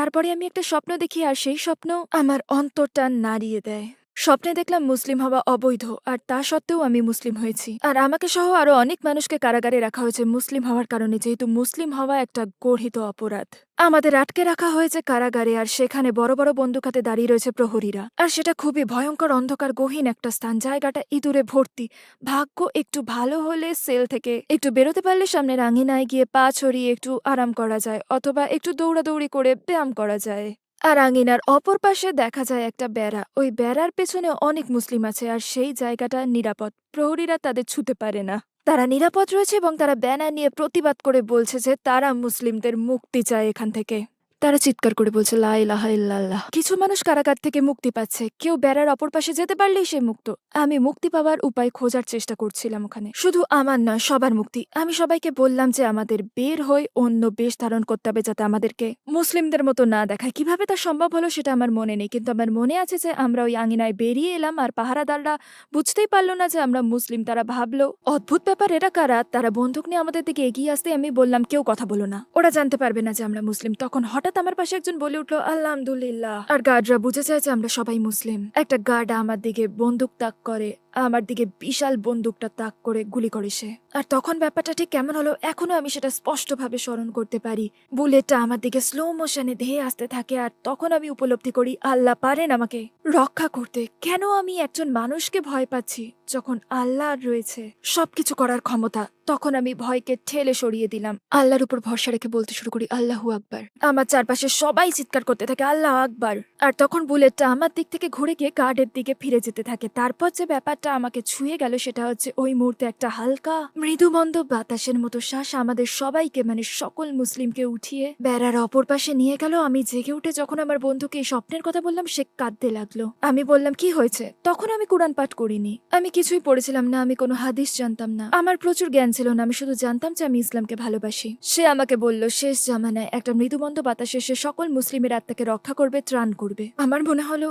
তারপরে আমি একটা স্বপ্ন দেখি আর সেই স্বপ্ন আমার অন্তরটা নাড়িয়ে দেয়। স্বপ্নে দেখলাম মুসলিম হওয়া অবৈধ, আর তা সত্ত্বেও আমি মুসলিম হয়েছি। আর আমাকে সহ আরো অনেক মানুষকে কারাগারে রাখা হয়েছে মুসলিম হওয়ার কারণে, যেহেতু মুসলিম হওয়া একটা গর্হিত অপরাধ। আমাদের আটকে রাখা হয়েছে কারাগারে, আর সেখানে বড় বড় বন্দুক হাতে দাঁড়িয়ে রয়েছে প্রহরীরা। আর সেটা খুবই ভয়ঙ্কর, অন্ধকার, গহীন একটা স্থান। জায়গাটা ইঁদুরে ভর্তি। ভাগ্য একটু ভালো হলে সেল থেকে একটু বেরোতে পারলে সামনের আঙিনায় গিয়ে পা ছড়িয়ে একটু আরাম করা যায়, অথবা একটু দৌড়াদৌড়ি করে ব্যায়াম করা যায়। আর আঙিনার অপর পাশে দেখা যায় একটা বেড়া। ওই বেড়ার পেছনে অনেক মুসলিম আছে, আর সেই জায়গাটা নিরাপদ। প্রহরীরা তাদের ছুতে পারে না। তারা নিরাপদ রয়েছে এবং তারা ব্যানার নিয়ে প্রতিবাদ করে বলছে যে তারা মুসলিমদের মুক্তি চায় এখান থেকে। তারা চিৎকার করে বলছে লা ইলাহা ইল্লাল্লাহ। কিছু মানুষ কারাগার থেকে মুক্তি পাচ্ছে, কেউ বেড়ার অপর পাশে যেতে পারলেই সে মুক্ত। আমি মুক্তি পাওয়ার উপায় খোঁজার চেষ্টা করছিলাম ওখানে। শুধু আমার নয়, সবার মুক্তি। আমি সবাইকে বললাম যে আমাদের বের হয়ে অন্য বেশ ধারণ করতে হবে, যাতে আমাদেরকে মুসলিমদের মতো না দেখায়। কিভাবে তা সম্ভব হলো সেটা আমার মনে নেই, কিন্তু আমার মনে আছে যে আমরা ওই আঙিনায় বেরিয়ে এলাম, আর পাহারাদাররা বুঝতেই পারলো না যে আমরা মুসলিম। তারা ভাবলো অদ্ভুত ব্যাপার, এরা কারা। তারা বন্দুক নিয়ে আমাদের দিকে এগিয়ে আসতে আমি বললাম কেউ কথা বলো না, ওরা জানতে পারবে না যে আমরা মুসলিম। তখন হঠাৎ আমার পাশে একজন বলে উঠলো আলহামদুলিল্লাহ, আর গার্ডরা বুঝে যায় যে আমরা সবাই মুসলিম। একটা গার্ড আমার দিকে বন্দুক তাক করে, আমার দিকে বিশাল বন্দুকটা তাক করে গুলি করে সে। আর তখন ব্যাপারটা ঠিক কেমন হলো এখনো আমি সেটা স্পষ্টভাবে স্মরণ করতে পারি। বুলেটটা আমার দিকে স্লো মোশনে ধেয়ে আসতে থাকে, আর তখন আমি উপলব্ধি করি আল্লাহ পারেন আমাকে রক্ষা করতে। কেন আমি একজন মানুষকে ভয় পাচ্ছি যখন আল্লাহর রয়েছে সবকিছু করার ক্ষমতা? তখন আমি ভয়কে ঠেলে সরিয়ে দিলাম, আল্লাহর উপর ভরসা রেখে বলতে শুরু করি আল্লাহু আকবার। আমার চারপাশে সবাই চিৎকার করতে থাকে আল্লাহ আকবার। আর তখন বুলেটটা আমার দিক থেকে ঘুরে গিয়ে গার্ডের দিকে ফিরে যেতে থাকে। তারপর যে ব্যাপারটা আমাকে ছুঁয়ে গেল সেটা হচ্ছে ওই মুহূর্তে একটা হালকা মৃদুমন্দ বাতাসের মতো শ্বাস আমাদের সবাইকে, মানে সকল মুসলিমকে উঠিয়ে বেড়ার অপর পাশে নিয়ে গেল। আমি জেগে উঠে যখন আমার বন্ধুকে এই স্বপ্নের কথা বললাম, সে কাঁদতে লাগলো। আমি বললাম কি হয়েছে? তখন আমি কোরআন পাঠ করিনি, আমি কিছুই পড়েছিলাম না, আমি কোনো হাদিস জানতাম না, আমার প্রচুর জ্ঞান ছিল না। আমি শুধু জানতাম যে আমি ইসলামকে ভালোবাসি। সে আমাকে বলল শেষ জামানায় একটা মৃদুমন্দ বাতাসে সে সকল মুসলিমের আত্মাকে রক্ষা করবে, ত্রাণ করবে। আমার মনে হলো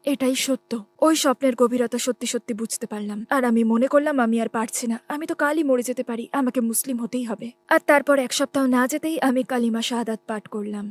এটাই সত্য। ওই স্বপ্নের গভীরতা সত্যি সত্যি বুঝতে পারলাম, আর আমি মনে করলাম আমি আর পারছি না, আমি তো কালই মরে যেতে পারি, আমাকে মুসলিম হতেই হবে। আর তারপর এক সপ্তাহ না যেতেই আমি কালিমা শাহাদাত পাঠ করলাম।